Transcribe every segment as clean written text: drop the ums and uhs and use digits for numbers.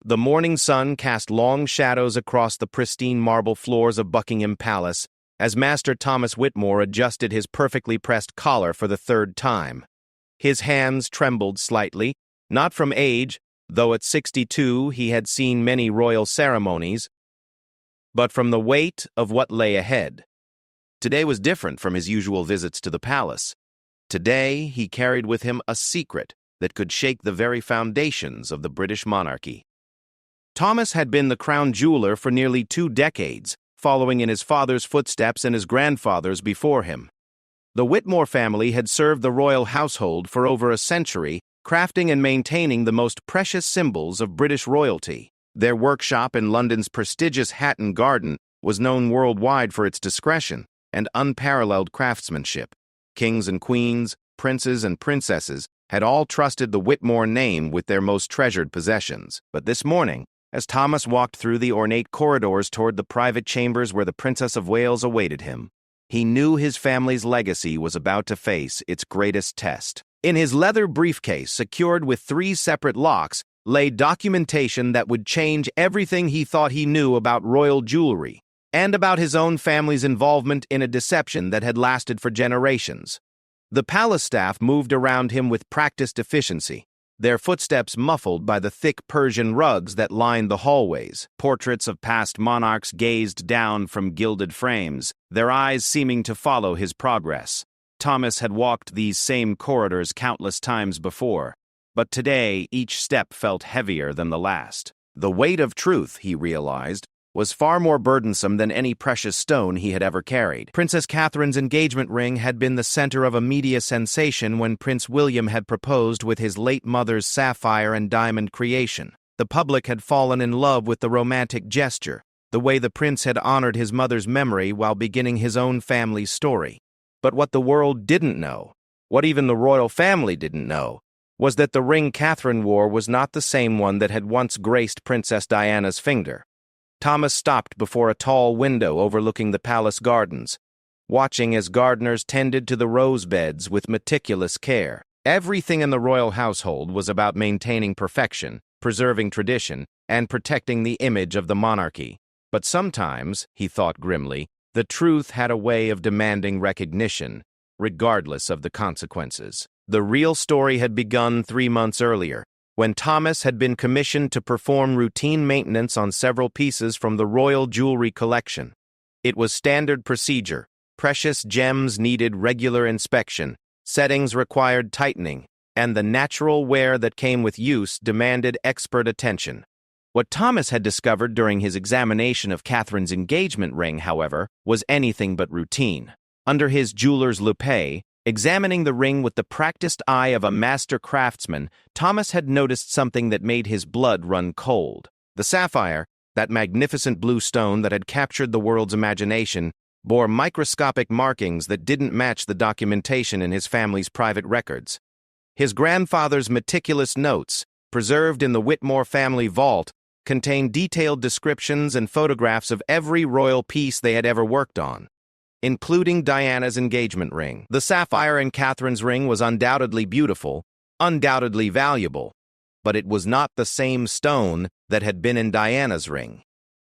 The morning sun cast long shadows across the pristine marble floors of Buckingham Palace as Master Thomas Whitmore adjusted his perfectly pressed collar for the third time. His hands trembled slightly, not from age, though at 62 he had seen many royal ceremonies, but from the weight of what lay ahead. Today was different from his usual visits to the palace. Today he carried with him a secret that could shake the very foundations of the British monarchy. Thomas had been the crown jeweler for nearly 2 decades, following in his father's footsteps and his grandfather's before him. The Whitmore family had served the royal household for over a century, crafting and maintaining the most precious symbols of British royalty. Their workshop in London's prestigious Hatton Garden was known worldwide for its discretion and unparalleled craftsmanship. Kings and queens, princes and princesses had all trusted the Whitmore name with their most treasured possessions. But this morning, as Thomas walked through the ornate corridors toward the private chambers where the Princess of Wales awaited him, he knew his family's legacy was about to face its greatest test. In his leather briefcase, secured with 3 separate locks, lay documentation that would change everything he thought he knew about royal jewelry, and about his own family's involvement in a deception that had lasted for generations. The palace staff moved around him with practiced efficiency, their footsteps muffled by the thick Persian rugs that lined the hallways. Portraits of past monarchs gazed down from gilded frames, their eyes seeming to follow his progress. Thomas had walked these same corridors countless times before, but today each step felt heavier than the last. The weight of truth, he realized, was far more burdensome than any precious stone he had ever carried. Princess Catherine's engagement ring had been the center of a media sensation when Prince William had proposed with his late mother's sapphire and diamond creation. The public had fallen in love with the romantic gesture, the way the prince had honored his mother's memory while beginning his own family's story. But what the world didn't know, what even the royal family didn't know, was that the ring Catherine wore was not the same one that had once graced Princess Diana's finger. Thomas stopped before a tall window overlooking the palace gardens, watching as gardeners tended to the rose beds with meticulous care. Everything in the royal household was about maintaining perfection, preserving tradition, and protecting the image of the monarchy. But sometimes, he thought grimly, the truth had a way of demanding recognition, regardless of the consequences. The real story had begun 3 months earlier, when Thomas had been commissioned to perform routine maintenance on several pieces from the royal jewelry collection. It was standard procedure. Precious gems needed regular inspection, settings required tightening, and the natural wear that came with use demanded expert attention. What Thomas had discovered during his examination of Catherine's engagement ring, however, was anything but routine. Under his jeweler's lupe, examining the ring with the practiced eye of a master craftsman, Thomas had noticed something that made his blood run cold. The sapphire, that magnificent blue stone that had captured the world's imagination, bore microscopic markings that didn't match the documentation in his family's private records. His grandfather's meticulous notes, preserved in the Whitmore family vault, contained detailed descriptions and photographs of every royal piece they had ever worked on, including Diana's engagement ring. The sapphire in Catherine's ring was undoubtedly beautiful, undoubtedly valuable, but it was not the same stone that had been in Diana's ring.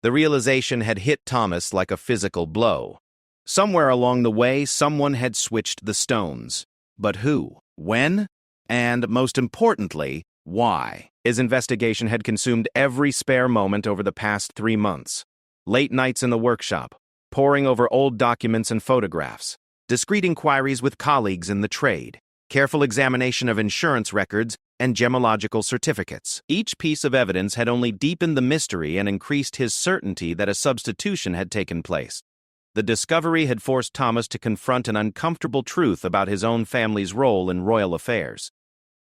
The realization had hit Thomas like a physical blow. Somewhere along the way, someone had switched the stones. But who? When? And, most importantly, why? His investigation had consumed every spare moment over the past 3 months. Late nights in the workshop, poring over old documents and photographs, discreet inquiries with colleagues in the trade, careful examination of insurance records and gemological certificates. Each piece of evidence had only deepened the mystery and increased his certainty that a substitution had taken place. The discovery had forced Thomas to confront an uncomfortable truth about his own family's role in royal affairs.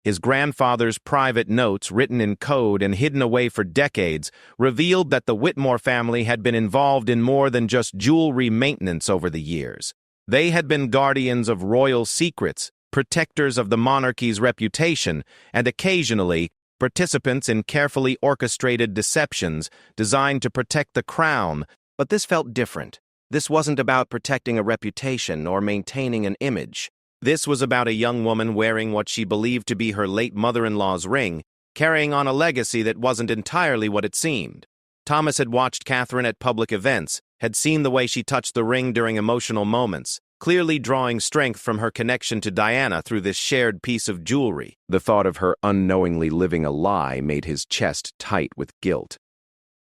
His grandfather's private notes, written in code and hidden away for decades, revealed that the Whitmore family had been involved in more than just jewelry maintenance over the years. They had been guardians of royal secrets, protectors of the monarchy's reputation, and occasionally participants in carefully orchestrated deceptions designed to protect the crown. But this felt different. This wasn't about protecting a reputation or maintaining an image. This was about a young woman wearing what she believed to be her late mother-in-law's ring, carrying on a legacy that wasn't entirely what it seemed. Thomas had watched Catherine at public events, had seen the way she touched the ring during emotional moments, clearly drawing strength from her connection to Diana through this shared piece of jewelry. The thought of her unknowingly living a lie made his chest tight with guilt.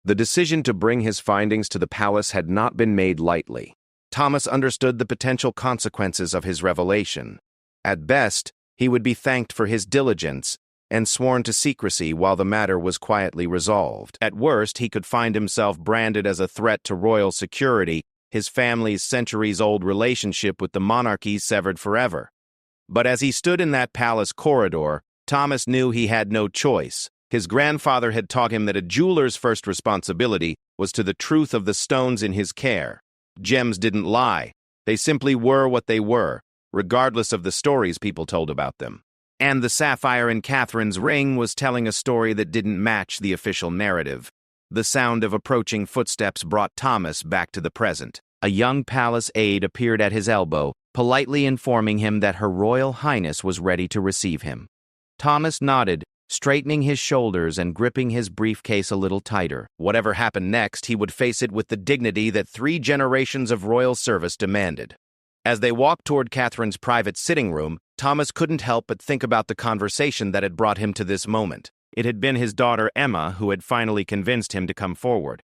The decision to bring his findings to the palace had not been made lightly. Thomas understood the potential consequences of his revelation. At best, he would be thanked for his diligence and sworn to secrecy while the matter was quietly resolved. At worst, he could find himself branded as a threat to royal security, his family's centuries-old relationship with the monarchy severed forever. But as he stood in that palace corridor, Thomas knew he had no choice. His grandfather had taught him that a jeweler's first responsibility was to the truth of the stones in his care. Gems didn't lie. They simply were what they were, regardless of the stories people told about them. And the sapphire in Catherine's ring was telling a story that didn't match the official narrative. The sound of approaching footsteps brought Thomas back to the present. A young palace aide appeared at his elbow, politely informing him that Her Royal Highness was ready to receive him. Thomas nodded, straightening his shoulders and gripping his briefcase a little tighter. Whatever happened next, he would face it with the dignity that 3 generations of royal service demanded. As they walked toward Catherine's private sitting room, Thomas couldn't help but think about the conversation that had brought him to this moment. It had been his daughter Emma who had finally convinced him to come forward.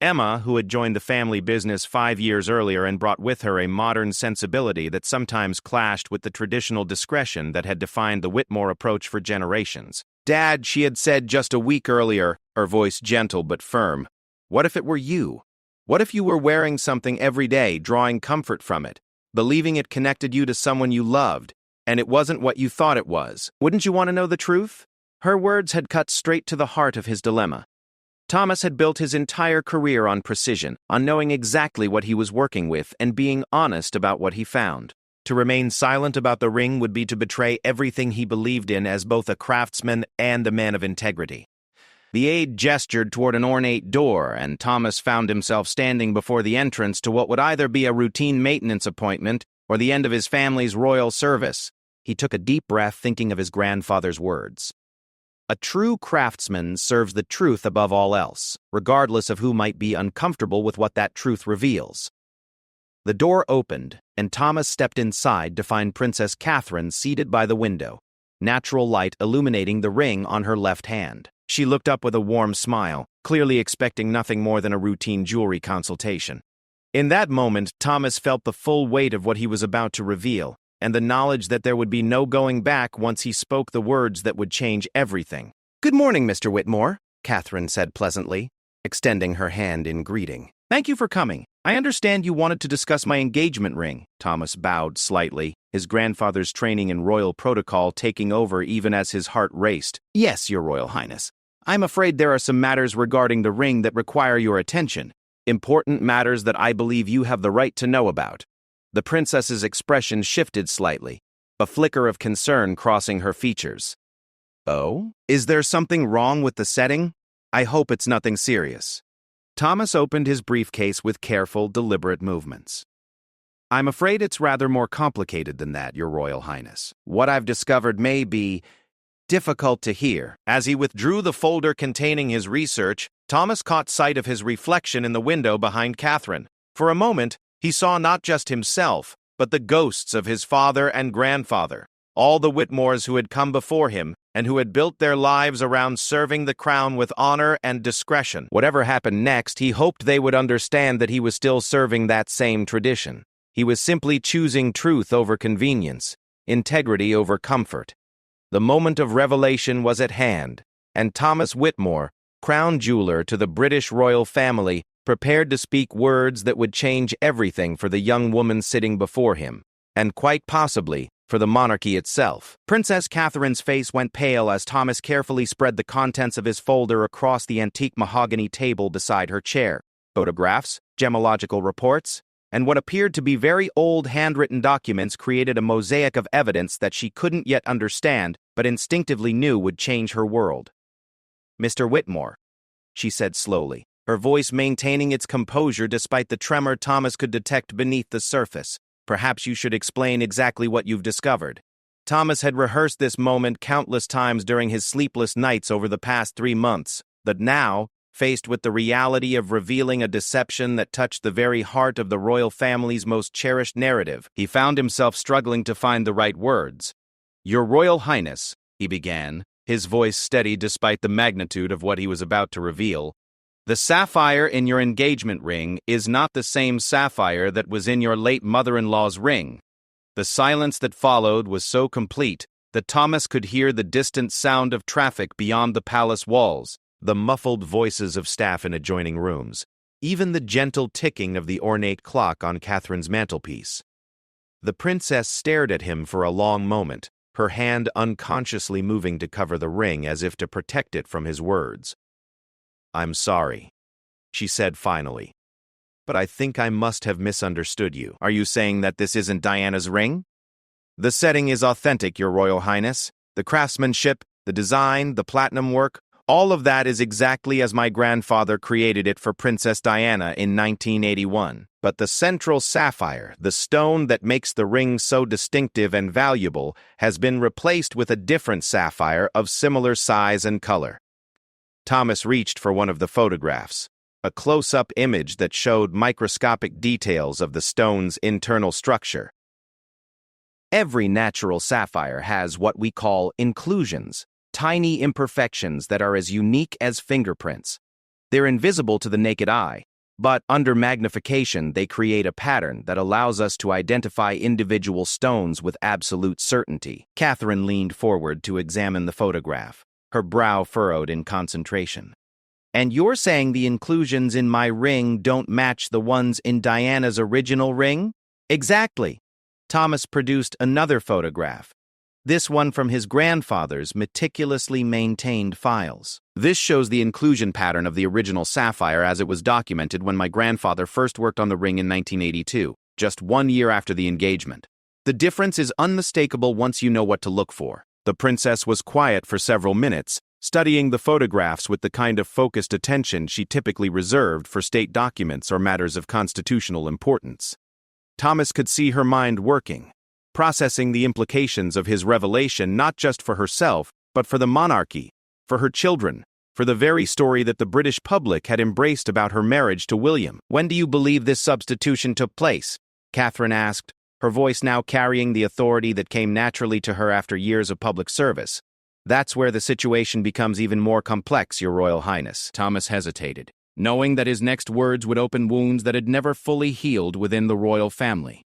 Emma, who had joined the family business 5 years earlier and brought with her a modern sensibility that sometimes clashed with the traditional discretion that had defined the Whitmore approach for generations. "Dad," she had said just a week earlier, her voice gentle but firm, "what if it were you? What if you were wearing something every day, drawing comfort from it, believing it connected you to someone you loved, and it wasn't what you thought it was? Wouldn't you want to know the truth?" Her words had cut straight to the heart of his dilemma. Thomas had built his entire career on precision, on knowing exactly what he was working with and being honest about what he found. To remain silent about the ring would be to betray everything he believed in as both a craftsman and a man of integrity. The aide gestured toward an ornate door, and Thomas found himself standing before the entrance to what would either be a routine maintenance appointment or the end of his family's royal service. He took a deep breath, thinking of his grandfather's words. A true craftsman serves the truth above all else, regardless of who might be uncomfortable with what that truth reveals. The door opened, and Thomas stepped inside to find Princess Catherine seated by the window, natural light illuminating the ring on her left hand. She looked up with a warm smile, clearly expecting nothing more than a routine jewelry consultation. In that moment, Thomas felt the full weight of what he was about to reveal, and the knowledge that there would be no going back once he spoke the words that would change everything. "Good morning, Mr. Whitmore," Catherine said pleasantly, extending her hand in greeting. "Thank you for coming. I understand you wanted to discuss my engagement ring." Thomas bowed slightly, his grandfather's training in royal protocol taking over even as his heart raced. "Yes, Your Royal Highness. I'm afraid there are some matters regarding the ring that require your attention. Important matters that I believe you have the right to know about." The princess's expression shifted slightly, a flicker of concern crossing her features. "Oh? Is there something wrong with the setting? I hope it's nothing serious." Thomas opened his briefcase with careful, deliberate movements. "I'm afraid it's rather more complicated than that, Your Royal Highness. What I've discovered may be difficult to hear." As he withdrew the folder containing his research, Thomas caught sight of his reflection in the window behind Catherine. For a moment, he saw not just himself, but the ghosts of his father and grandfather, all the Whitmores who had come before him and who had built their lives around serving the crown with honor and discretion. Whatever happened next, he hoped they would understand that he was still serving that same tradition. He was simply choosing truth over convenience, integrity over comfort. The moment of revelation was at hand, and Thomas Whitmore, crown jeweler to the British royal family, prepared to speak words that would change everything for the young woman sitting before him, and quite possibly for the monarchy itself. Princess Catherine's face went pale as Thomas carefully spread the contents of his folder across the antique mahogany table beside her chair. Photographs, gemological reports, and what appeared to be very old handwritten documents created a mosaic of evidence that she couldn't yet understand, but instinctively knew would change her world. "Mr. Whitmore," she said slowly, her voice maintaining its composure despite the tremor Thomas could detect beneath the surface. "Perhaps you should explain exactly what you've discovered." Thomas had rehearsed this moment countless times during his sleepless nights over the past 3 months, but now, faced with the reality of revealing a deception that touched the very heart of the royal family's most cherished narrative, he found himself struggling to find the right words. "Your Royal Highness," he began, his voice steady despite the magnitude of what he was about to reveal, "the sapphire in your engagement ring is not the same sapphire that was in your late mother-in-law's ring." The silence that followed was so complete that Thomas could hear the distant sound of traffic beyond the palace walls, the muffled voices of staff in adjoining rooms, even the gentle ticking of the ornate clock on Catherine's mantelpiece. The princess stared at him for a long moment, her hand unconsciously moving to cover the ring as if to protect it from his words. "I'm sorry," she said finally, "but I think I must have misunderstood you. Are you saying that this isn't Diana's ring?" "The setting is authentic, Your Royal Highness. The craftsmanship, the design, the platinum work, all of that is exactly as my grandfather created it for Princess Diana in 1981. But the central sapphire, the stone that makes the ring so distinctive and valuable, has been replaced with a different sapphire of similar size and color." Thomas reached for one of the photographs, a close-up image that showed microscopic details of the stone's internal structure. Every natural sapphire has what we call inclusions, tiny imperfections that are as unique as fingerprints. They're invisible to the naked eye, but under magnification they create a pattern that allows us to identify individual stones with absolute certainty. Catherine leaned forward to examine the photograph, her brow furrowed in concentration. "And you're saying the inclusions in my ring don't match the ones in Diana's original ring?" "Exactly." Thomas produced another photograph, this one from his grandfather's meticulously maintained files. "This shows the inclusion pattern of the original sapphire as it was documented when my grandfather first worked on the ring in 1982, just 1 year after the engagement. The difference is unmistakable once you know what to look for." The princess was quiet for several minutes, studying the photographs with the kind of focused attention she typically reserved for state documents or matters of constitutional importance. Thomas could see her mind working, processing the implications of his revelation not just for herself, but for the monarchy, for her children, for the very story that the British public had embraced about her marriage to William. "When do you believe this substitution took place?" Catherine asked, her voice now carrying the authority that came naturally to her after years of public service. "That's where the situation becomes even more complex, Your Royal Highness." Thomas hesitated, knowing that his next words would open wounds that had never fully healed within the royal family.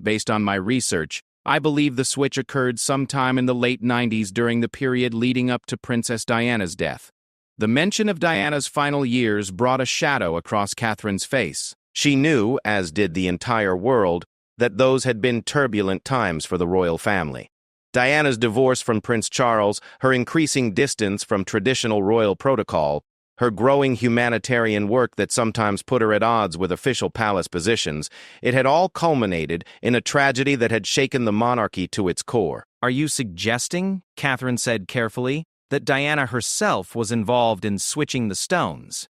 "Based on my research, I believe the switch occurred sometime in the late 90s during the period leading up to Princess Diana's death." The mention of Diana's final years brought a shadow across Catherine's face. She knew, as did the entire world, that those had been turbulent times for the royal family. Diana's divorce from Prince Charles, her increasing distance from traditional royal protocol, her growing humanitarian work that sometimes put her at odds with official palace positions, it had all culminated in a tragedy that had shaken the monarchy to its core. "Are you suggesting," Catherine said carefully, "that Diana herself was involved in switching the stones?"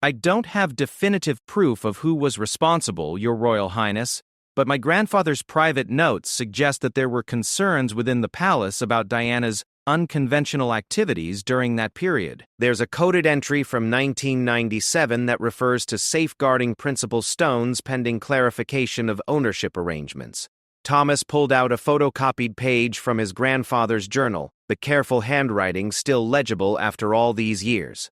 "I don't have definitive proof of who was responsible, Your Royal Highness, but my grandfather's private notes suggest that there were concerns within the palace about Diana's unconventional activities during that period. There's a coded entry from 1997 that refers to safeguarding principal stones pending clarification of ownership arrangements." Thomas pulled out a photocopied page from his grandfather's journal, the careful handwriting still legible after all these years.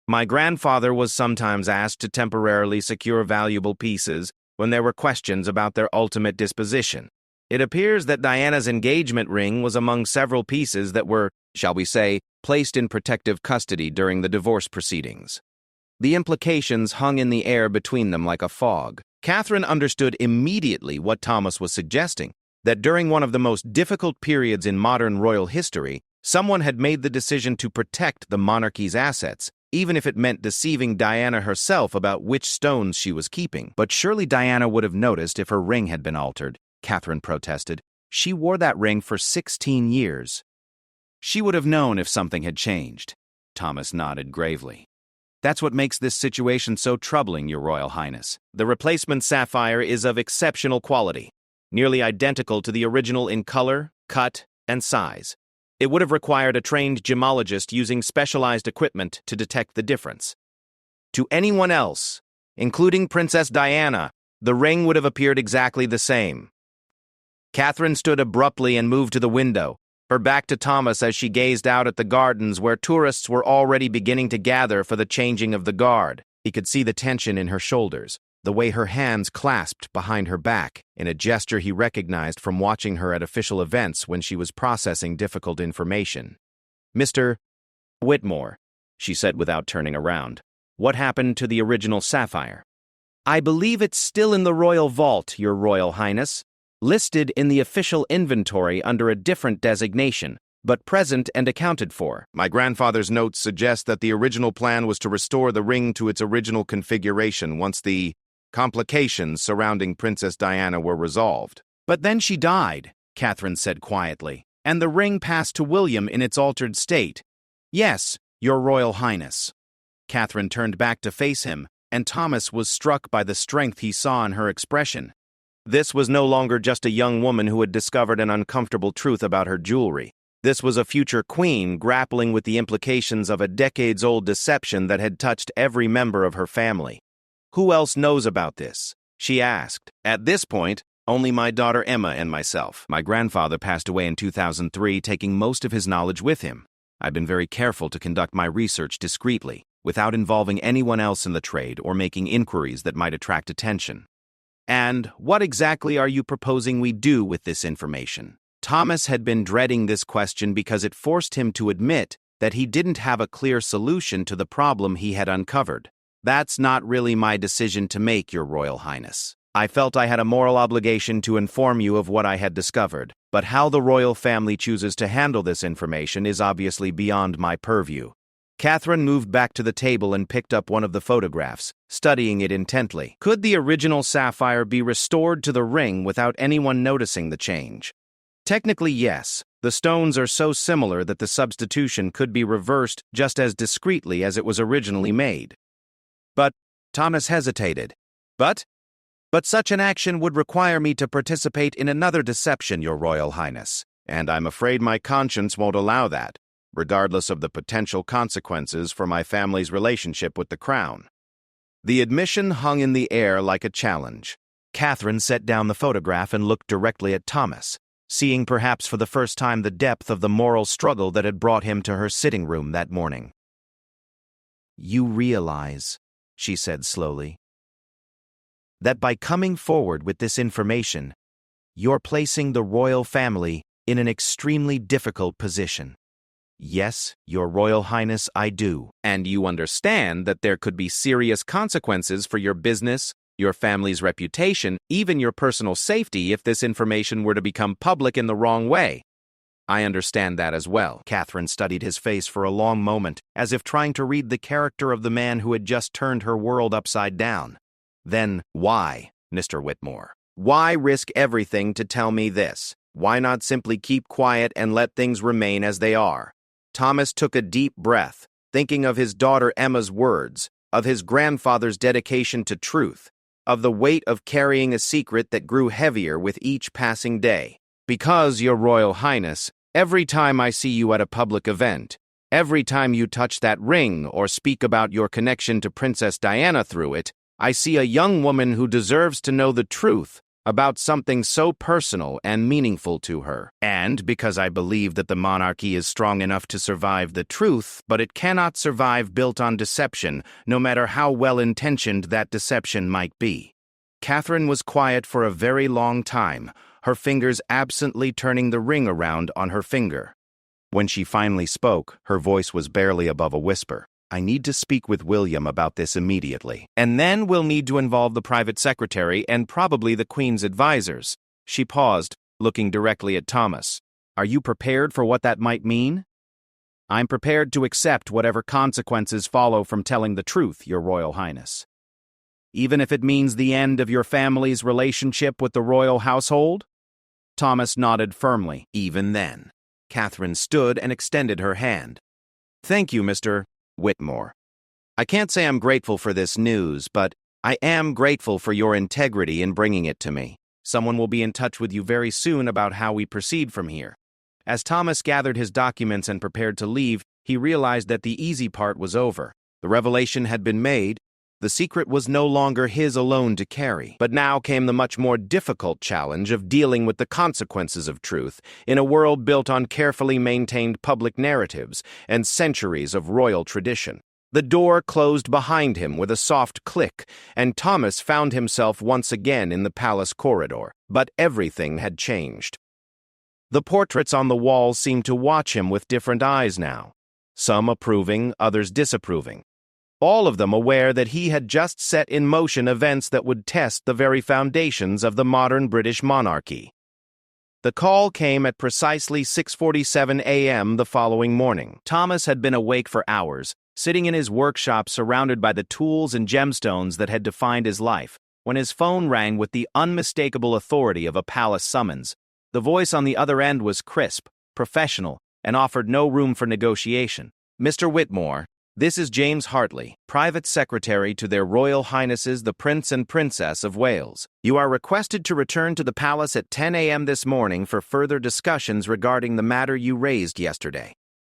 "My grandfather was sometimes asked to temporarily secure valuable pieces when there were questions about their ultimate disposition. It appears that Diana's engagement ring was among several pieces that were, shall we say, placed in protective custody during the divorce proceedings. The implications hung in the air between them like a fog." Catherine understood immediately what Thomas was suggesting, that during one of the most difficult periods in modern royal history, someone had made the decision to protect the monarchy's assets, even if it meant deceiving Diana herself about which stones she was keeping. "But surely Diana would have noticed if her ring had been altered," Catherine protested. "She wore that ring for 16 years. "She would have known if something had changed." Thomas nodded gravely. "That's what makes this situation so troubling, Your Royal Highness. The replacement sapphire is of exceptional quality, nearly identical to the original in color, cut, and size. It would have required a trained gemologist using specialized equipment to detect the difference. To anyone else, including Princess Diana, the ring would have appeared exactly the same. Catherine stood abruptly and moved to the window, her back to Thomas as she gazed out at the gardens where tourists were already beginning to gather for the changing of the guard. He could see the tension in her shoulders, the way her hands clasped behind her back, in a gesture he recognized from watching her at official events when she was processing difficult information. "Mr. Whitmore," she said without turning around, "what happened to the original sapphire?" "I believe it's still in the royal vault, Your Royal Highness, listed in the official inventory under a different designation, but present and accounted for." "My grandfather's notes suggest that the original plan was to restore the ring to its original configuration once the complications surrounding Princess Diana were resolved." "But then she died," Catherine said quietly, "and the ring passed to William in its altered state." "Yes, Your Royal Highness." Catherine turned back to face him, and Thomas was struck by the strength he saw in her expression. This was no longer just a young woman who had discovered an uncomfortable truth about her jewelry. This was a future queen grappling with the implications of a decades-old deception that had touched every member of her family. "Who else knows about this?" she asked. "At this point, only my daughter Emma and myself. My grandfather passed away in 2003, taking most of his knowledge with him. I've been very careful to conduct my research discreetly, without involving anyone else in the trade or making inquiries that might attract attention." "And what exactly are you proposing we do with this information?" Thomas had been dreading this question because it forced him to admit that he didn't have a clear solution to the problem he had uncovered. "That's not really my decision to make, Your Royal Highness. I felt I had a moral obligation to inform you of what I had discovered, but how the royal family chooses to handle this information is obviously beyond my purview." Catherine moved back to the table and picked up one of the photographs, studying it intently. "Could the original sapphire be restored to the ring without anyone noticing the change?" "Technically, yes. The stones are so similar that the substitution could be reversed just as discreetly as it was originally made." "But," Thomas hesitated, But such an action would require me to participate in another deception, Your Royal Highness, and I'm afraid my conscience won't allow that, regardless of the potential consequences for my family's relationship with the crown." The admission hung in the air like a challenge. Catherine set down the photograph and looked directly at Thomas, seeing perhaps for the first time the depth of the moral struggle that had brought him to her sitting room that morning. "You realize," she said slowly, "that by coming forward with this information, you're placing the royal family in an extremely difficult position." "Yes, Your Royal Highness, I do." "And you understand that there could be serious consequences for your business, your family's reputation, even your personal safety if this information were to become public in the wrong way." "I understand that as well." Catherine studied his face for a long moment, as if trying to read the character of the man who had just turned her world upside down. "Then why, Mr. Whitmore? Why risk everything to tell me this? Why not simply keep quiet and let things remain as they are?" Thomas took a deep breath, thinking of his daughter Emma's words, of his grandfather's dedication to truth, of the weight of carrying a secret that grew heavier with each passing day. "Because, Your Royal Highness, every time I see you at a public event, every time you touch that ring or speak about your connection to Princess Diana through it, I see a young woman who deserves to know the truth about something so personal and meaningful to her. And because I believe that the monarchy is strong enough to survive the truth, but it cannot survive built on deception, no matter how well-intentioned that deception might be." Catherine was quiet for a very long time, her fingers absently turning the ring around on her finger. When she finally spoke, her voice was barely above a whisper. "I need to speak with William about this immediately. And then we'll need to involve the private secretary and probably the Queen's advisors." She paused, looking directly at Thomas. "Are you prepared for what that might mean?" "I'm prepared to accept whatever consequences follow from telling the truth, Your Royal Highness." "Even if it means the end of your family's relationship with the royal household?" Thomas nodded firmly. "Even then." Catherine stood and extended her hand. "Thank you, Mr. Whitmore. I can't say I'm grateful for this news, but I am grateful for your integrity in bringing it to me. Someone will be in touch with you very soon about how we proceed from here." As Thomas gathered his documents and prepared to leave, he realized that the easy part was over. The revelation had been made. The secret was no longer his alone to carry. But now came the much more difficult challenge of dealing with the consequences of truth in a world built on carefully maintained public narratives and centuries of royal tradition. The door closed behind him with a soft click, and Thomas found himself once again in the palace corridor. But everything had changed. The portraits on the walls seemed to watch him with different eyes now, some approving, others disapproving. All of them aware that he had just set in motion events that would test the very foundations of the modern British monarchy. The call came at precisely 6:47 a.m. the following morning. Thomas had been awake for hours, sitting in his workshop surrounded by the tools and gemstones that had defined his life, when his phone rang with the unmistakable authority of a palace summons. The voice on the other end was crisp, professional, and offered no room for negotiation. "Mr. Whitmore, this is James Hartley, Private Secretary to Their Royal Highnesses the Prince and Princess of Wales. You are requested to return to the palace at 10 a.m. this morning for further discussions regarding the matter you raised yesterday.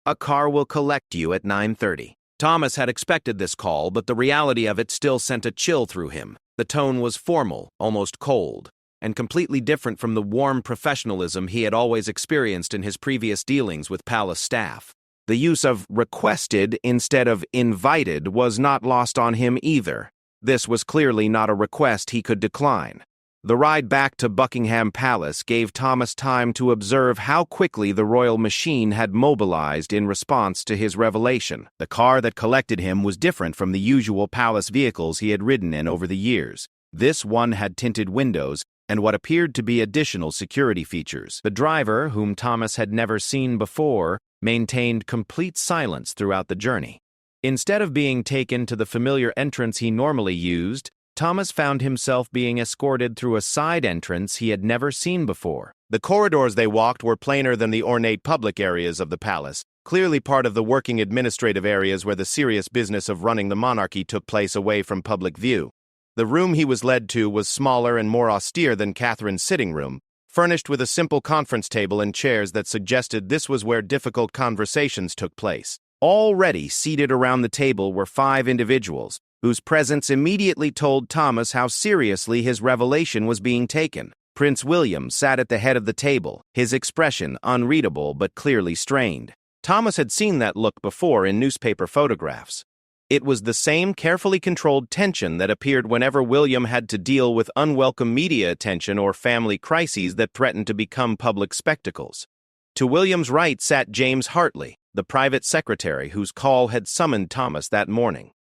A car will collect you at 9:30. Thomas had expected this call, but the reality of it still sent a chill through him. The tone was formal, almost cold, and completely different from the warm professionalism he had always experienced in his previous dealings with palace staff. The use of requested instead of invited was not lost on him either. This was clearly not a request he could decline. The ride back to Buckingham Palace gave Thomas time to observe how quickly the royal machine had mobilized in response to his revelation. The car that collected him was different from the usual palace vehicles he had ridden in over the years. This one had tinted windows and what appeared to be additional security features. The driver, whom Thomas had never seen before, maintained complete silence throughout the journey. Instead of being taken to the familiar entrance he normally used, Thomas found himself being escorted through a side entrance he had never seen before. The corridors they walked were plainer than the ornate public areas of the palace, clearly part of the working administrative areas where the serious business of running the monarchy took place away from public view. The room he was led to was smaller and more austere than Catherine's sitting room, furnished with a simple conference table and chairs that suggested this was where difficult conversations took place. Already seated around the table were 5 individuals, whose presence immediately told Thomas how seriously his revelation was being taken. Prince William sat at the head of the table, his expression unreadable but clearly strained. Thomas had seen that look before in newspaper photographs. It was the same carefully controlled tension that appeared whenever William had to deal with unwelcome media attention or family crises that threatened to become public spectacles. To William's right sat James Hartley, the private secretary whose call had summoned Thomas that morning.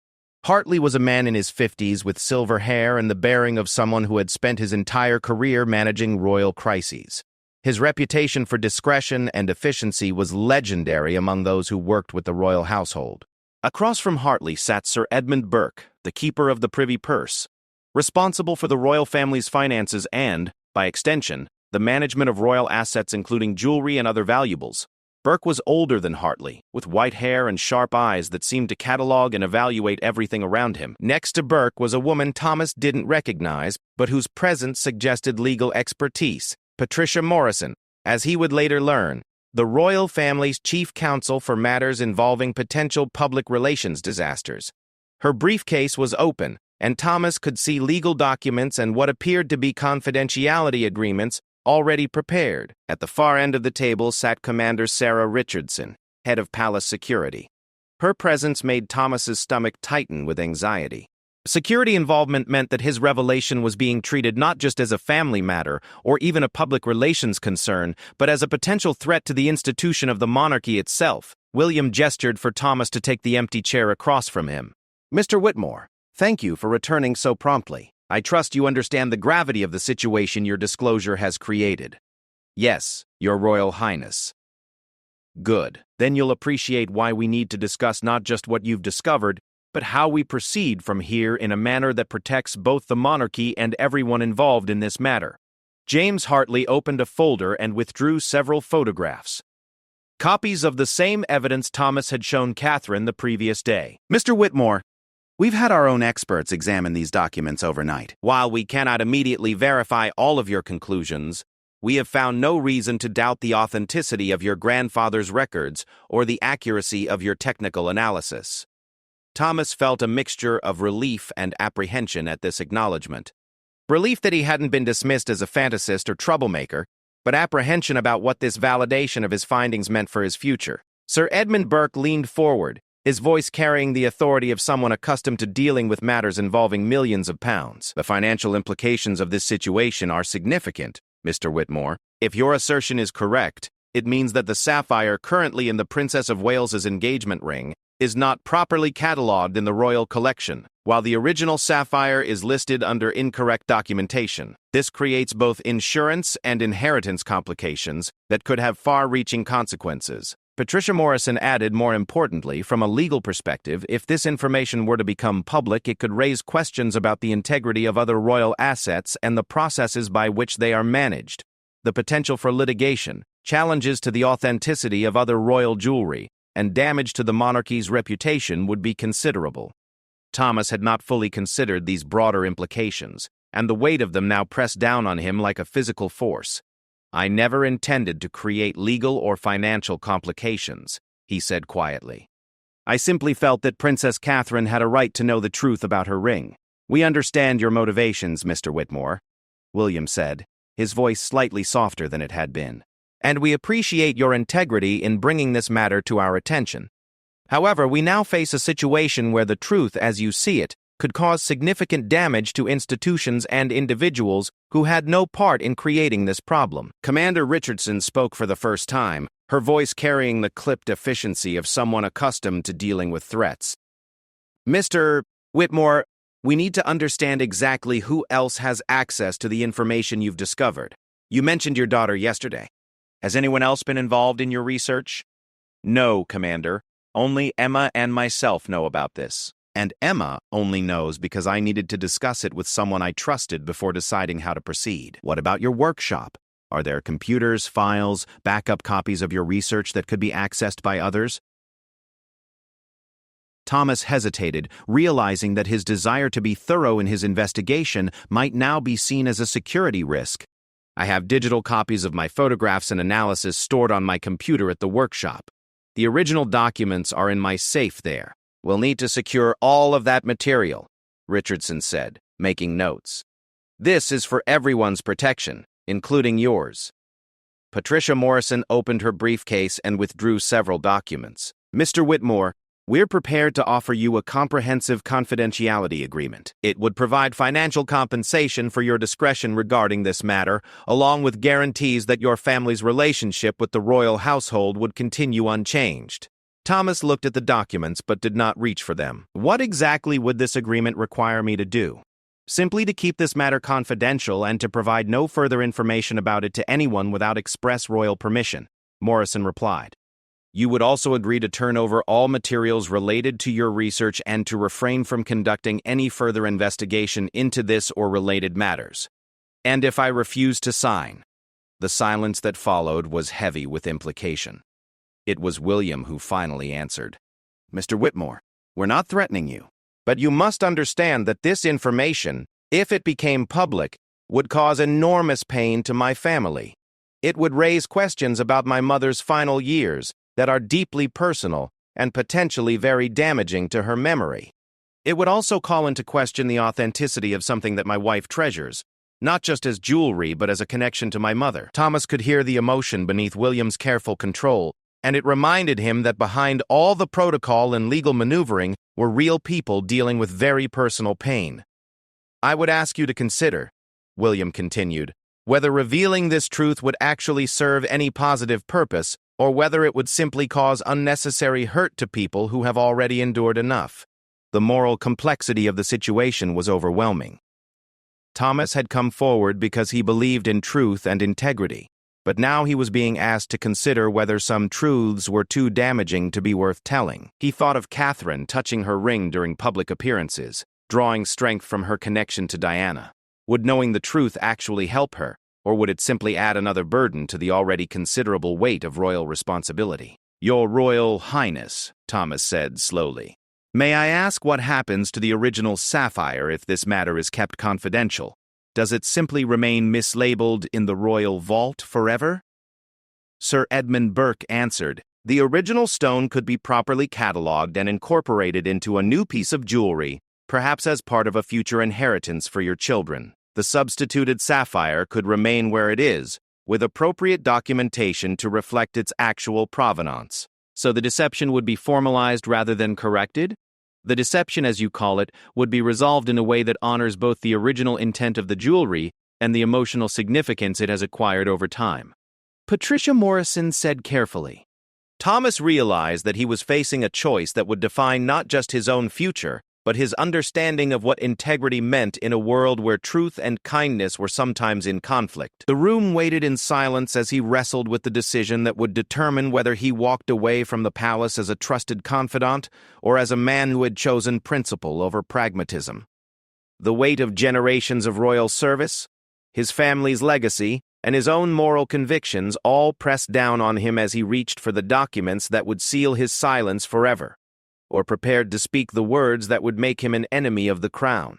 Hartley was a man in his 50s with silver hair and the bearing of someone who had spent his entire career managing royal crises. His reputation for discretion and efficiency was legendary among those who worked with the royal household. Across from Hartley sat Sir Edmund Burke, the keeper of the Privy Purse, responsible for the royal family's finances and, by extension, the management of royal assets including jewelry and other valuables. Burke was older than Hartley, with white hair and sharp eyes that seemed to catalog and evaluate everything around him. Next to Burke was a woman Thomas didn't recognize, but whose presence suggested legal expertise, Patricia Morrison, as he would later learn, the royal family's chief counsel for matters involving potential public relations disasters. Her briefcase was open, and Thomas could see legal documents and what appeared to be confidentiality agreements already prepared. At the far end of the table sat Commander Sarah Richardson, head of palace security. Her presence made Thomas's stomach tighten with anxiety. Security involvement meant that his revelation was being treated not just as a family matter or even a public relations concern, but as a potential threat to the institution of the monarchy itself. William gestured for Thomas to take the empty chair across from him. "Mr. Whitmore, thank you for returning so promptly. I trust you understand the gravity of the situation your disclosure has created." "Yes, Your Royal Highness." "Good. Then you'll appreciate why we need to discuss not just what you've discovered, but how we proceed from here in a manner that protects both the monarchy and everyone involved in this matter." James Hartley opened a folder and withdrew several photographs. Copies of the same evidence Thomas had shown Catherine the previous day. "Mr. Whitmore, we've had our own experts examine these documents overnight. While we cannot immediately verify all of your conclusions, We have found no reason to doubt the authenticity of your grandfather's records or the accuracy of your technical analysis. Thomas felt a mixture of relief and apprehension at this acknowledgement. Relief that he hadn't been dismissed as a fantasist or troublemaker, but apprehension about what this validation of his findings meant for his future. Sir Edmund Burke leaned forward, his voice carrying the authority of someone accustomed to dealing with matters involving millions of pounds. The financial implications of this situation are significant, Mr. Whitmore. If your assertion is correct, it means that the sapphire currently in the Princess of Wales's engagement ring is not properly catalogued in the royal collection, while the original sapphire is listed under incorrect documentation. This creates both insurance and inheritance complications that could have far-reaching consequences. Patricia Morrison added, more importantly, from a legal perspective, if this information were to become public, it could raise questions about the integrity of other royal assets and the processes by which they are managed. The potential for litigation, challenges to the authenticity of other royal jewelry, and damage to the monarchy's reputation would be considerable. Thomas had not fully considered these broader implications, and the weight of them now pressed down on him like a physical force. "I never intended to create legal or financial complications," he said quietly. "I simply felt that Princess Catherine had a right to know the truth about her ring. We understand your motivations, Mr. Whitmore," William said, his voice slightly softer than it had been. "And we appreciate your integrity in bringing this matter to our attention. However, we now face a situation where the truth, as you see it, could cause significant damage to institutions and individuals who had no part in creating this problem." Commander Richardson spoke for the first time, her voice carrying the clipped efficiency of someone accustomed to dealing with threats. "Mr. Whitmore, we need to understand exactly who else has access to the information you've discovered. You mentioned your daughter yesterday. Has anyone else been involved in your research?" "No, Commander. Only Emma and myself know about this. And Emma only knows because I needed to discuss it with someone I trusted before deciding how to proceed." "What about your workshop? Are there computers, files, backup copies of your research that could be accessed by others?" Thomas hesitated, realizing that his desire to be thorough in his investigation might now be seen as a security risk. "I have digital copies of my photographs and analysis stored on my computer at the workshop. The original documents are in my safe there. We'll need to secure all of that material," Richardson said, making notes. "This is for everyone's protection, including yours." Patricia Morrison opened her briefcase and withdrew several documents. "Mr. Whitmore, we're prepared to offer you a comprehensive confidentiality agreement. It would provide financial compensation for your discretion regarding this matter, along with guarantees that your family's relationship with the royal household would continue unchanged." Thomas looked at the documents but did not reach for them. "What exactly would this agreement require me to do?" "Simply to keep this matter confidential and to provide no further information about it to anyone without express royal permission," Morrison replied. "You would also agree to turn over all materials related to your research and to refrain from conducting any further investigation into this or related matters." "And if I refuse to sign?" The silence that followed was heavy with implication. It was William who finally answered. "Mr. Whitmore, we're not threatening you, but you must understand that this information, if it became public, would cause enormous pain to my family. It would raise questions about my mother's final years that are deeply personal and potentially very damaging to her memory. It would also call into question the authenticity of something that my wife treasures, not just as jewelry but as a connection to my mother." Thomas could hear the emotion beneath William's careful control, and it reminded him that behind all the protocol and legal maneuvering were real people dealing with very personal pain. "I would ask you to consider," William continued, "whether revealing this truth would actually serve any positive purpose, or whether it would simply cause unnecessary hurt to people who have already endured enough." The moral complexity of the situation was overwhelming. Thomas had come forward because he believed in truth and integrity, but now he was being asked to consider whether some truths were too damaging to be worth telling. He thought of Catherine touching her ring during public appearances, drawing strength from her connection to Diana. Would knowing the truth actually help her, or would it simply add another burden to the already considerable weight of royal responsibility? "Your Royal Highness," Thomas said slowly, "may I ask what happens to the original sapphire if this matter is kept confidential?" Does it simply remain mislabeled in the royal vault forever? Sir Edmund Burke answered, "The original stone could be properly catalogued and incorporated into a new piece of jewelry, perhaps as part of a future inheritance for your children. The substituted sapphire could remain where it is, with appropriate documentation to reflect its actual provenance." So the deception would be formalized rather than corrected? The deception, as you call it, would be resolved in a way that honors both the original intent of the jewelry and the emotional significance it has acquired over time. Patricia Morrison said carefully. Thomas realized that he was facing a choice that would define not just his own future, but his understanding of what integrity meant in a world where truth and kindness were sometimes in conflict. The room waited in silence as he wrestled with the decision that would determine whether he walked away from the palace as a trusted confidant or as a man who had chosen principle over pragmatism. The weight of generations of royal service, his family's legacy, and his own moral convictions all pressed down on him as he reached for the documents that would seal his silence forever, or prepared to speak the words that would make him an enemy of the crown.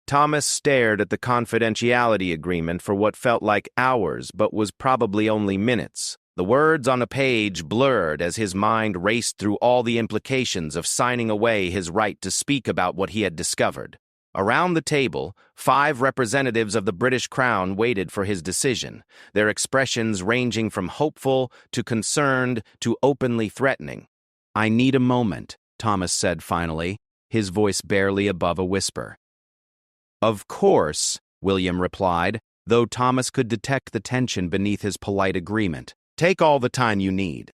Thomas stared at the confidentiality agreement for what felt like hours but was probably only minutes. The words on a page blurred as his mind raced through all the implications of signing away his right to speak about what he had discovered. Around the table, 5 representatives of the British Crown waited for his decision, their expressions ranging from hopeful to concerned to openly threatening. "I need a moment," Thomas said finally, his voice barely above a whisper. "Of course," William replied, though Thomas could detect the tension beneath his polite agreement. "Take all the time you need."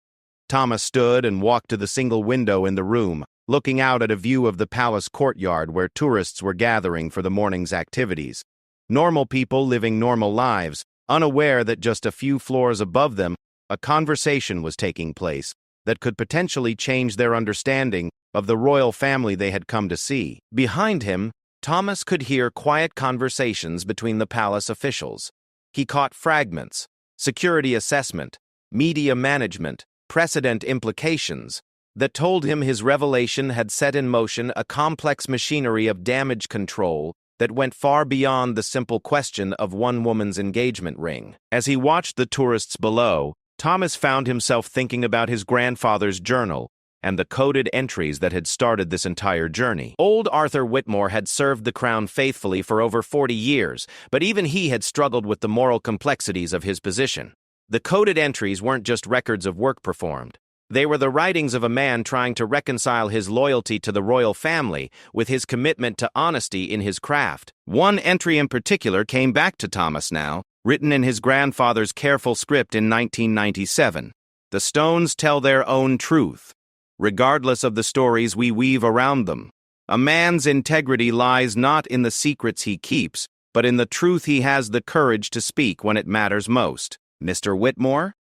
Thomas stood and walked to the single window in the room, looking out at a view of the palace courtyard where tourists were gathering for the morning's activities. Normal people living normal lives, unaware that just a few floors above them, a conversation was taking place that could potentially change their understanding of the royal family they had come to see. Behind him, Thomas could hear quiet conversations between the palace officials. He caught fragments: security assessment, media management, precedent implications, that told him his revelation had set in motion a complex machinery of damage control that went far beyond the simple question of one woman's engagement ring. As he watched the tourists below, Thomas found himself thinking about his grandfather's journal and the coded entries that had started this entire journey. Old Arthur Whitmore had served the crown faithfully for over 40 years, but even he had struggled with the moral complexities of his position. The coded entries weren't just records of work performed. They were the writings of a man trying to reconcile his loyalty to the royal family with his commitment to honesty in his craft. One entry in particular came back to Thomas now, written in his grandfather's careful script in 1997. "The stones tell their own truth, regardless of the stories we weave around them. A man's integrity lies not in the secrets he keeps, but in the truth he has the courage to speak when it matters most. Mr. Whitmore?"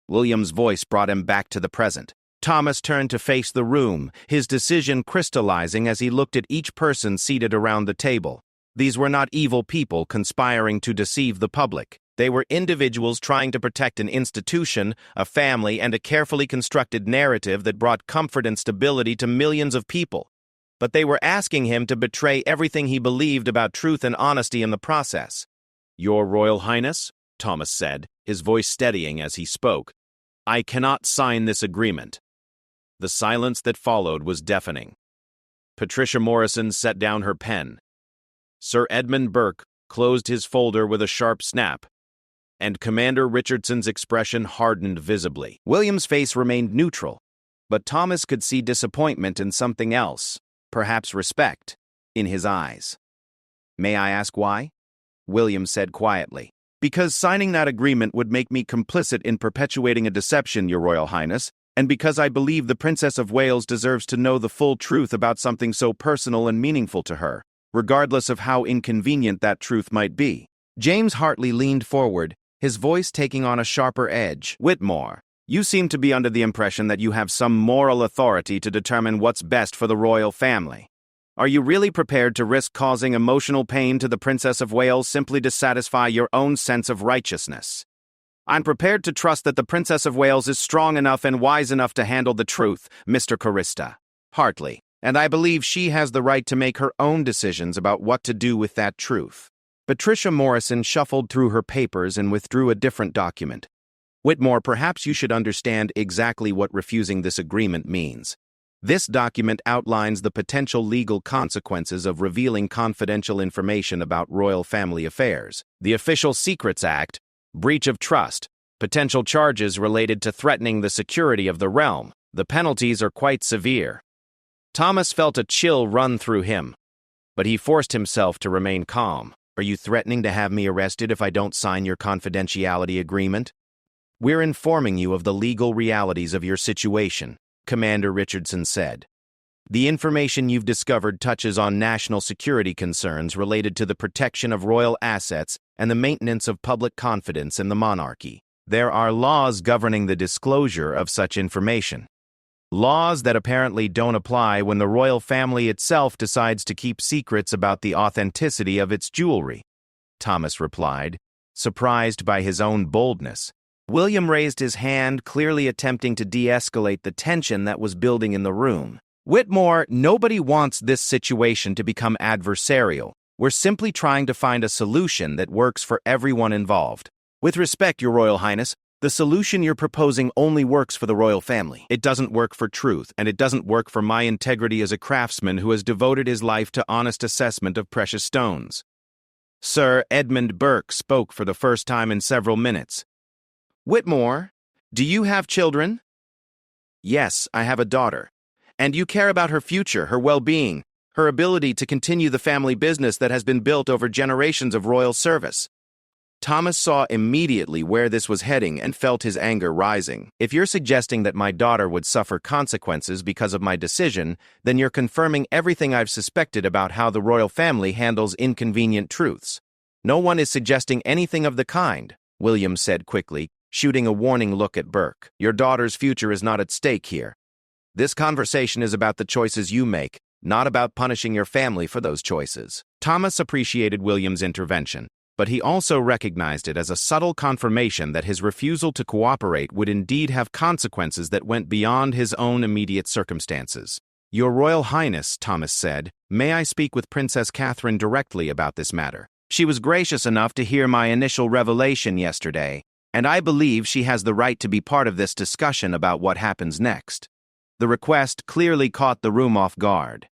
William's voice brought him back to the present. Thomas turned to face the room, his decision crystallizing as he looked at each person seated around the table. These were not evil people conspiring to deceive the public. They were individuals trying to protect an institution, a family, and a carefully constructed narrative that brought comfort and stability to millions of people. But they were asking him to betray everything he believed about truth and honesty in the process. "Your Royal Highness," Thomas said, his voice steadying as he spoke, "I cannot sign this agreement." The silence that followed was deafening. Patricia Morrison set down her pen. Sir Edmund Burke closed his folder with a sharp snap, and Commander Richardson's expression hardened visibly. William's face remained neutral, but Thomas could see disappointment and something else, perhaps respect, in his eyes. "May I ask why?" William said quietly. "Because signing that agreement would make me complicit in perpetuating a deception, Your Royal Highness, and because I believe the Princess of Wales deserves to know the full truth about something so personal and meaningful to her, regardless of how inconvenient that truth might be." James Hartley leaned forward, his voice taking on a sharper edge. "Whitmore, you seem to be under the impression that you have some moral authority to determine what's best for the royal family. Are you really prepared to risk causing emotional pain to the Princess of Wales simply to satisfy your own sense of righteousness? I'm prepared to trust that the Princess of Wales is strong enough and wise enough to handle the truth, Mr. Carista Hartley, and I believe she has the right to make her own decisions about what to do with that truth. Patricia Morrison shuffled through her papers and withdrew a different document. Whitmore, perhaps you should understand exactly what refusing this agreement means. This document outlines the potential legal consequences of revealing confidential information about royal family affairs. The Official Secrets Act, breach of trust, potential charges related to threatening the security of the realm. The penalties are quite severe. Thomas felt a chill run through him, but he forced himself to remain calm. Are you threatening to have me arrested if I don't sign your confidentiality agreement? We're informing you of the legal realities of your situation, Commander Richardson said. The information you've discovered touches on national security concerns related to the protection of royal assets and the maintenance of public confidence in the monarchy. There are laws governing the disclosure of such information. Laws that apparently don't apply when the royal family itself decides to keep secrets about the authenticity of its jewelry, Thomas replied, surprised by his own boldness. William raised his hand, clearly attempting to de-escalate the tension that was building in the room. Whitmore, nobody wants this situation to become adversarial. We're simply trying to find a solution that works for everyone involved. With respect, Your Royal Highness, the solution you're proposing only works for the royal family. It doesn't work for truth, and it doesn't work for my integrity as a craftsman who has devoted his life to honest assessment of precious stones. Sir Edmund Burke spoke for the first time in several minutes. Whitmore, do you have children? Yes, I have a daughter. And you care about her future, her well-being, her ability to continue the family business that has been built over generations of royal service. Thomas saw immediately where this was heading and felt his anger rising. If you're suggesting that my daughter would suffer consequences because of my decision, then you're confirming everything I've suspected about how the royal family handles inconvenient truths. No one is suggesting anything of the kind, William said quickly, shooting a warning look at Burke. Your daughter's future is not at stake here. This conversation is about the choices you make, not about punishing your family for those choices. Thomas appreciated William's intervention, but he also recognized it as a subtle confirmation that his refusal to cooperate would indeed have consequences that went beyond his own immediate circumstances. Your Royal Highness, Thomas said, may I speak with Princess Catherine directly about this matter? She was gracious enough to hear my initial revelation yesterday, and I believe she has the right to be part of this discussion about what happens next. The request clearly caught the room off guard.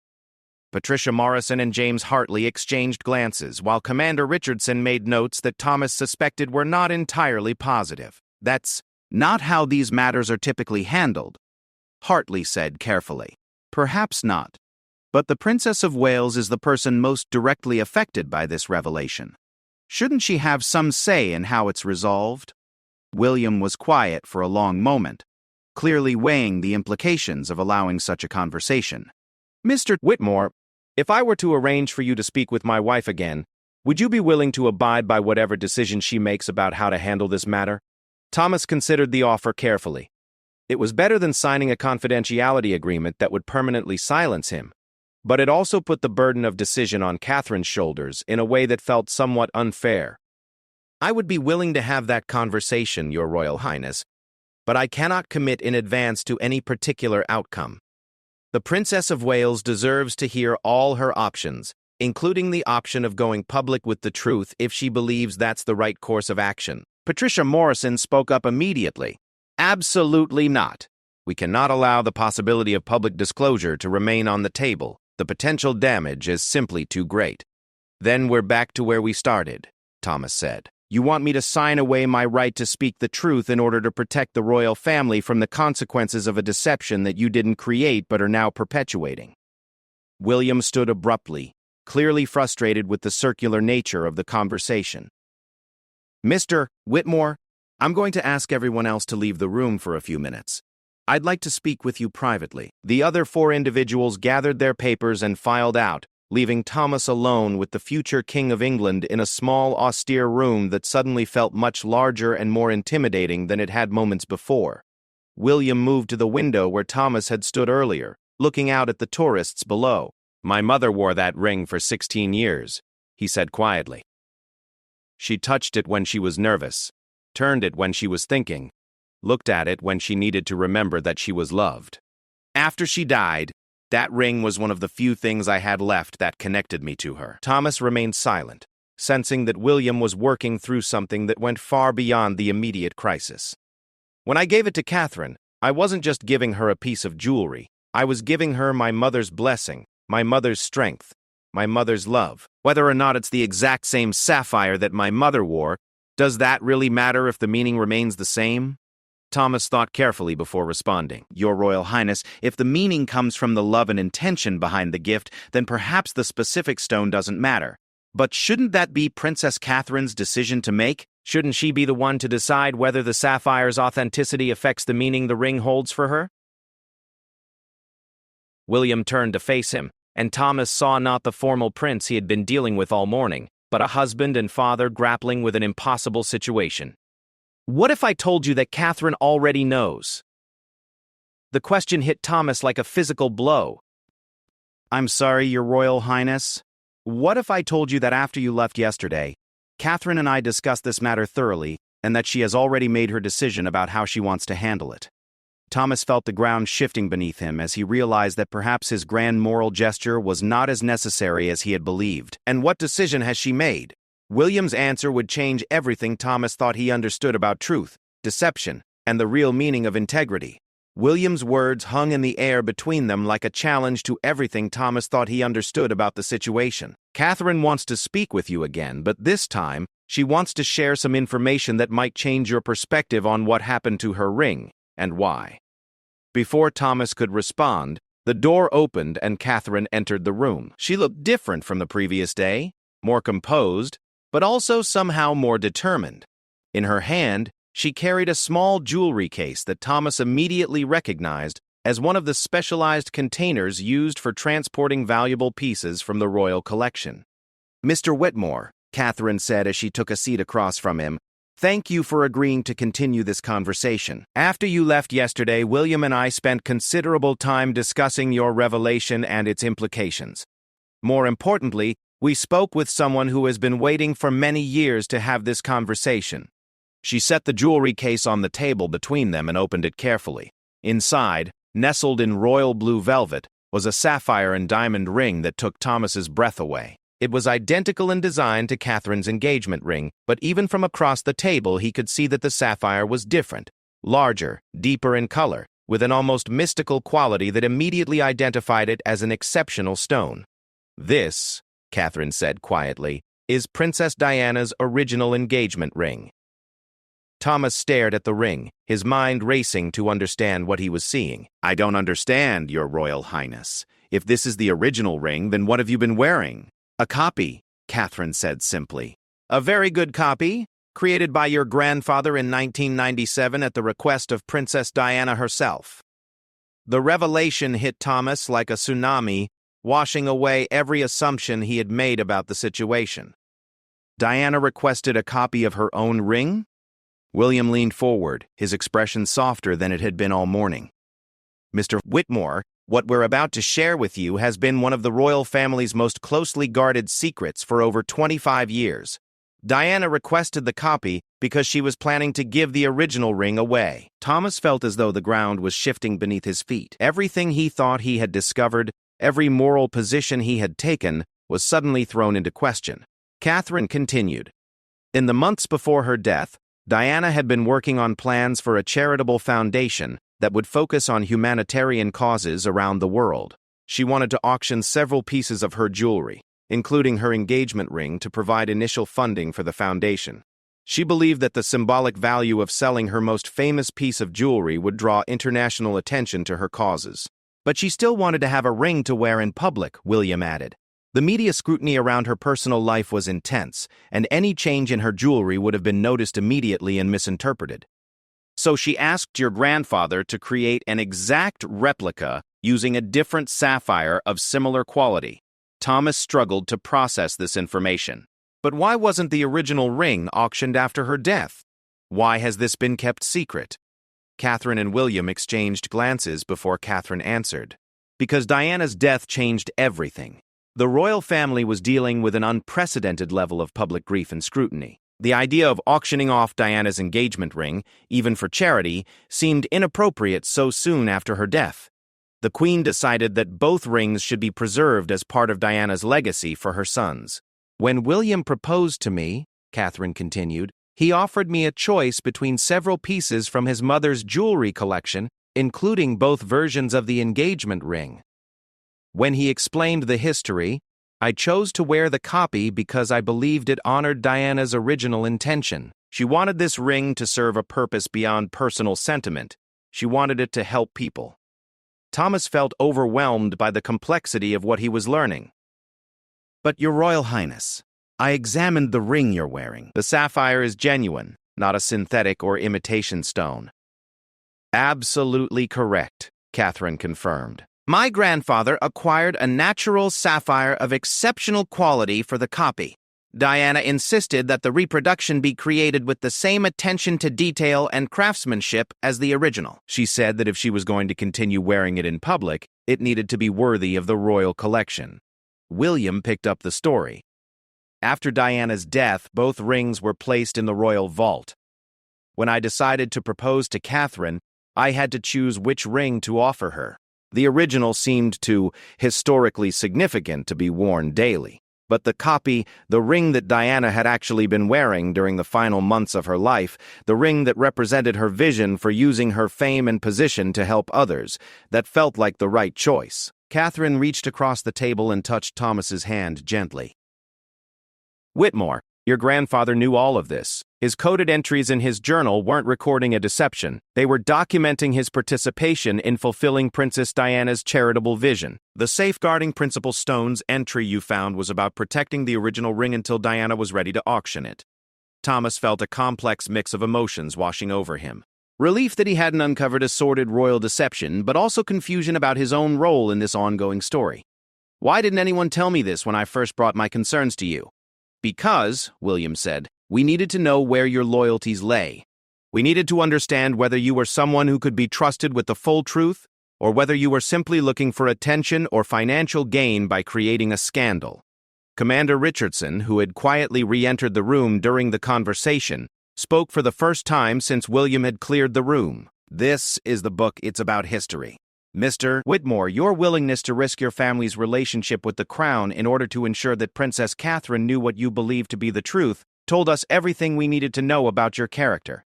Patricia Morrison and James Hartley exchanged glances, while Commander Richardson made notes that Thomas suspected were not entirely positive. That's not how these matters are typically handled, Hartley said carefully. Perhaps not. But the Princess of Wales is the person most directly affected by this revelation. Shouldn't she have some say in how it's resolved? William was quiet for a long moment, clearly weighing the implications of allowing such a conversation. Mr. Whitmore, if I were to arrange for you to speak with my wife again, would you be willing to abide by whatever decision she makes about how to handle this matter? Thomas considered the offer carefully. It was better than signing a confidentiality agreement that would permanently silence him, but it also put the burden of decision on Catherine's shoulders in a way that felt somewhat unfair. I would be willing to have that conversation, Your Royal Highness, but I cannot commit in advance to any particular outcome. The Princess of Wales deserves to hear all her options, including the option of going public with the truth if she believes that's the right course of action. Patricia Morrison spoke up immediately. Absolutely not. We cannot allow the possibility of public disclosure to remain on the table. The potential damage is simply too great. Then we're back to where we started, Thomas said. You want me to sign away my right to speak the truth in order to protect the royal family from the consequences of a deception that you didn't create but are now perpetuating. William stood abruptly, clearly frustrated with the circular nature of the conversation. Mr. Whitmore, I'm going to ask everyone else to leave the room for a few minutes. I'd like to speak with you privately. The other 4 individuals gathered their papers and filed out, leaving Thomas alone with the future King of England in a small, austere room that suddenly felt much larger and more intimidating than it had moments before. William moved to the window where Thomas had stood earlier, looking out at the tourists below. My mother wore that ring for 16 years, he said quietly. She touched it when she was nervous, turned it when she was thinking, looked at it when she needed to remember that she was loved. After she died, that ring was one of the few things I had left that connected me to her. Thomas remained silent, sensing that William was working through something that went far beyond the immediate crisis. When I gave it to Catherine, I wasn't just giving her a piece of jewelry. I was giving her my mother's blessing, my mother's strength, my mother's love. Whether or not it's the exact same sapphire that my mother wore, does that really matter if the meaning remains the same? Thomas thought carefully before responding. Your Royal Highness, if the meaning comes from the love and intention behind the gift, then perhaps the specific stone doesn't matter. But shouldn't that be Princess Catherine's decision to make? Shouldn't she be the one to decide whether the sapphire's authenticity affects the meaning the ring holds for her? William turned to face him, and Thomas saw not the formal prince he had been dealing with all morning, but a husband and father grappling with an impossible situation. What if I told you that Catherine already knows? The question hit Thomas like a physical blow. I'm sorry, Your Royal Highness. What if I told you that after you left yesterday, Catherine and I discussed this matter thoroughly, and that she has already made her decision about how she wants to handle it? Thomas felt the ground shifting beneath him as he realized that perhaps his grand moral gesture was not as necessary as he had believed. And what decision has she made? William's answer would change everything Thomas thought he understood about truth, deception, and the real meaning of integrity. William's words hung in the air between them like a challenge to everything Thomas thought he understood about the situation. Catherine wants to speak with you again, but this time, she wants to share some information that might change your perspective on what happened to her ring, and why. Before Thomas could respond, the door opened and Catherine entered the room. She looked different from the previous day, more composed, but also somehow more determined. In her hand, she carried a small jewelry case that Thomas immediately recognized as one of the specialized containers used for transporting valuable pieces from the royal collection. Mr. Whitmore, Catherine said as she took a seat across from him, thank you for agreeing to continue this conversation. After you left yesterday, William and I spent considerable time discussing your revelation and its implications. More importantly, we spoke with someone who has been waiting for many years to have this conversation. She set the jewelry case on the table between them and opened it carefully. Inside, nestled in royal blue velvet, was a sapphire and diamond ring that took Thomas's breath away. It was identical in design to Catherine's engagement ring, but even from across the table he could see that the sapphire was different, larger, deeper in color, with an almost mystical quality that immediately identified it as an exceptional stone. This, Catherine said quietly, is Princess Diana's original engagement ring. Thomas stared at the ring, his mind racing to understand what he was seeing. I don't understand, Your Royal Highness. If this is the original ring, then what have you been wearing? A copy, Catherine said simply. A very good copy, created by your grandfather in 1997 at the request of Princess Diana herself. The revelation hit Thomas like a tsunami, washing away every assumption he had made about the situation. Diana requested a copy of her own ring? William leaned forward, his expression softer than it had been all morning. Mr. Whitmore, what we're about to share with you has been one of the royal family's most closely guarded secrets for over 25 years. Diana requested the copy because she was planning to give the original ring away. Thomas felt as though the ground was shifting beneath his feet. Everything he thought he had discovered, every moral position he had taken, was suddenly thrown into question. Catherine continued. In the months before her death, Diana had been working on plans for a charitable foundation that would focus on humanitarian causes around the world. She wanted to auction several pieces of her jewelry, including her engagement ring, to provide initial funding for the foundation. She believed that the symbolic value of selling her most famous piece of jewelry would draw international attention to her causes. But she still wanted to have a ring to wear in public, William added. The media scrutiny around her personal life was intense, and any change in her jewelry would have been noticed immediately and misinterpreted. So she asked your grandfather to create an exact replica using a different sapphire of similar quality. Thomas struggled to process this information. But why wasn't the original ring auctioned after her death? Why has this been kept secret? Catherine and William exchanged glances before Catherine answered. Because Diana's death changed everything. The royal family was dealing with an unprecedented level of public grief and scrutiny. The idea of auctioning off Diana's engagement ring, even for charity, seemed inappropriate so soon after her death. The Queen decided that both rings should be preserved as part of Diana's legacy for her sons. When William proposed to me, Catherine continued, he offered me a choice between several pieces from his mother's jewelry collection, including both versions of the engagement ring. When he explained the history, I chose to wear the copy because I believed it honored Diana's original intention. She wanted this ring to serve a purpose beyond personal sentiment. She wanted it to help people. Thomas felt overwhelmed by the complexity of what he was learning. But, Your Royal Highness, I examined the ring you're wearing. The sapphire is genuine, not a synthetic or imitation stone. Absolutely correct, Catherine confirmed. My grandfather acquired a natural sapphire of exceptional quality for the copy. Diana insisted that the reproduction be created with the same attention to detail and craftsmanship as the original. She said that if she was going to continue wearing it in public, it needed to be worthy of the royal collection. William picked up the story. After Diana's death, both rings were placed in the royal vault. When I decided to propose to Catherine, I had to choose which ring to offer her. The original seemed too historically significant to be worn daily. But the copy, the ring that Diana had actually been wearing during the final months of her life, the ring that represented her vision for using her fame and position to help others, that felt like the right choice. Catherine reached across the table and touched Thomas's hand gently. Whitmore, your grandfather knew all of this. His coded entries in his journal weren't recording a deception. They were documenting his participation in fulfilling Princess Diana's charitable vision. The Safeguarding Principal Stones entry you found was about protecting the original ring until Diana was ready to auction it. Thomas felt a complex mix of emotions washing over him. Relief that he hadn't uncovered a sordid royal deception, but also confusion about his own role in this ongoing story. Why didn't anyone tell me this when I first brought my concerns to you? Because, William said, we needed to know where your loyalties lay. We needed to understand whether you were someone who could be trusted with the full truth, or whether you were simply looking for attention or financial gain by creating a scandal. Commander Richardson, who had quietly re-entered the room during the conversation, spoke for the first time since William had cleared the room. This is the book. It's about history. Mr. Whitmore, your willingness to risk your family's relationship with the crown in order to ensure that Princess Catherine knew what you believed to be the truth told us everything we needed to know about your character.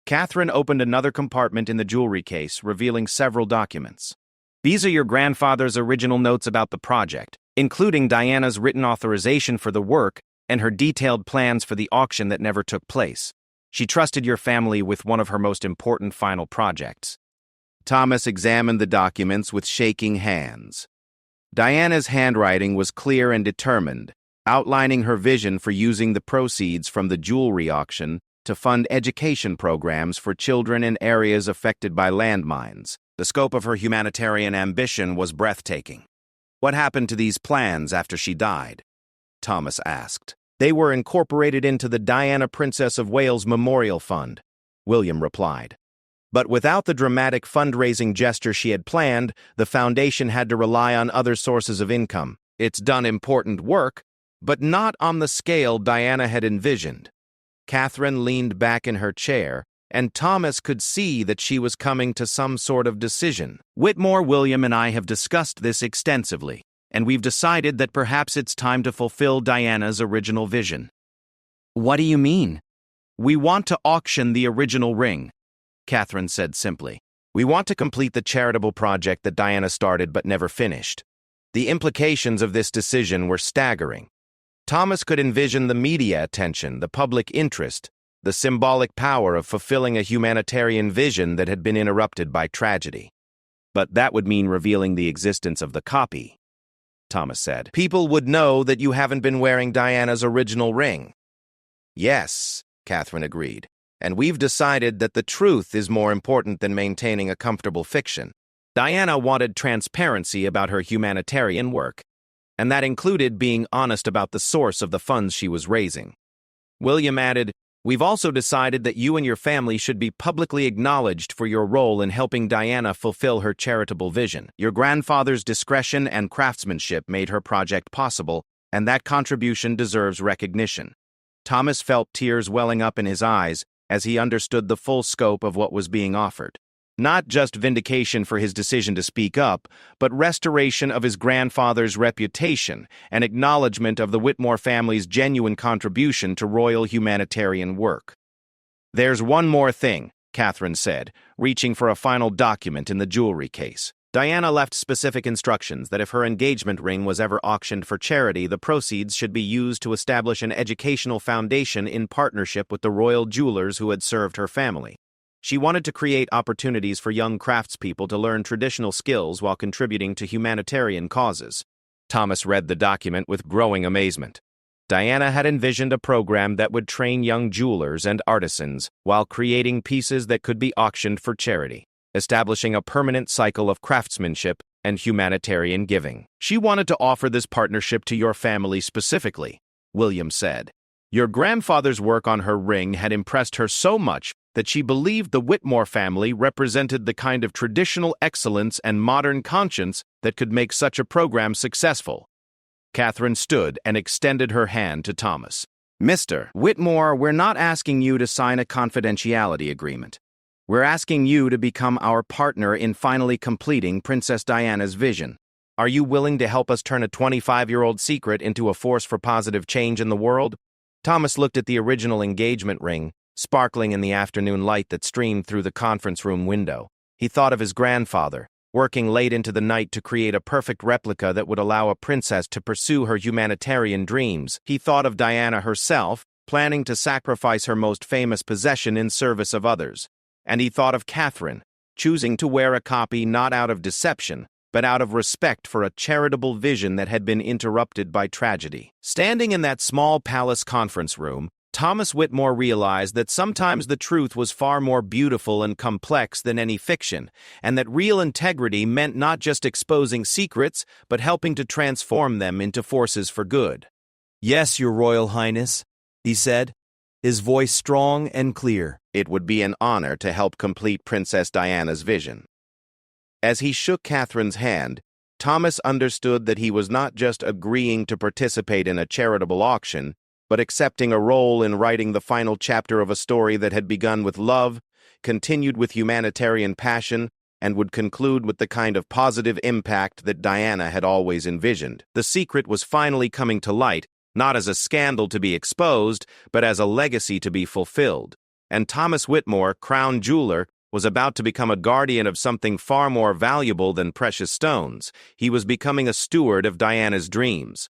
Catherine opened another compartment in the jewelry case, revealing several documents. These are your grandfather's original notes about the project, including Diana's written authorization for the work and her detailed plans for the auction that never took place. She trusted your family with one of her most important final projects. Thomas examined the documents with shaking hands. Diana's handwriting was clear and determined, outlining her vision for using the proceeds from the jewelry auction to fund education programs for children in areas affected by landmines. The scope of her humanitarian ambition was breathtaking. What happened to these plans after she died? Thomas asked. They were incorporated into the Diana Princess of Wales Memorial Fund, William replied. But without the dramatic fundraising gesture she had planned, the foundation had to rely on other sources of income. It's done important work, but not on the scale Diana had envisioned. Catherine leaned back in her chair, and Thomas could see that she was coming to some sort of decision. Whitmore, William, and I have discussed this extensively, and we've decided that perhaps it's time to fulfill Diana's original vision. What do you mean? We want to auction the original ring, Catherine said simply. We want to complete the charitable project that Diana started but never finished. The implications of this decision were staggering. Thomas could envision the media attention, the public interest, the symbolic power of fulfilling a humanitarian vision that had been interrupted by tragedy. But that would mean revealing the existence of the copy, Thomas said. People would know that you haven't been wearing Diana's original ring. Yes, Catherine agreed. And we've decided that the truth is more important than maintaining a comfortable fiction. Diana wanted transparency about her humanitarian work, and that included being honest about the source of the funds she was raising. William added, we've also decided that you and your family should be publicly acknowledged for your role in helping Diana fulfill her charitable vision. Your grandfather's discretion and craftsmanship made her project possible, and that contribution deserves recognition. Thomas felt tears welling up in his eyes as he understood the full scope of what was being offered. Not just vindication for his decision to speak up, but restoration of his grandfather's reputation and acknowledgement of the Whitmore family's genuine contribution to royal humanitarian work. "There's one more thing," Catherine said, reaching for a final document in the jewelry case. Diana left specific instructions that if her engagement ring was ever auctioned for charity, the proceeds should be used to establish an educational foundation in partnership with the royal jewelers who had served her family. She wanted to create opportunities for young craftspeople to learn traditional skills while contributing to humanitarian causes. Thomas read the document with growing amazement. Diana had envisioned a program that would train young jewelers and artisans while creating pieces that could be auctioned for charity, establishing a permanent cycle of craftsmanship and humanitarian giving. "She wanted to offer this partnership to your family specifically," William said. "Your grandfather's work on her ring had impressed her so much that she believed the Whitmore family represented the kind of traditional excellence and modern conscience that could make such a program successful." Catherine stood and extended her hand to Thomas. "Mr. Whitmore, we're not asking you to sign a confidentiality agreement. We're asking you to become our partner in finally completing Princess Diana's vision. Are you willing to help us turn a 25-year-old secret into a force for positive change in the world?" Thomas looked at the original engagement ring, sparkling in the afternoon light that streamed through the conference room window. He thought of his grandfather, working late into the night to create a perfect replica that would allow a princess to pursue her humanitarian dreams. He thought of Diana herself, planning to sacrifice her most famous possession in service of others. And he thought of Catherine, choosing to wear a copy not out of deception, but out of respect for a charitable vision that had been interrupted by tragedy. Standing in that small palace conference room, Thomas Whitmore realized that sometimes the truth was far more beautiful and complex than any fiction, and that real integrity meant not just exposing secrets, but helping to transform them into forces for good. "Yes, Your Royal Highness," he said, his voice strong and clear. It would be an honor to help complete Princess Diana's vision. As he shook Catherine's hand, Thomas understood that he was not just agreeing to participate in a charitable auction, but accepting a role in writing the final chapter of a story that had begun with love, continued with humanitarian passion, and would conclude with the kind of positive impact that Diana had always envisioned. The secret was finally coming to light, not as a scandal to be exposed, but as a legacy to be fulfilled. And Thomas Whitmore, crown jeweler, was about to become a guardian of something far more valuable than precious stones. He was becoming a steward of Diana's dreams.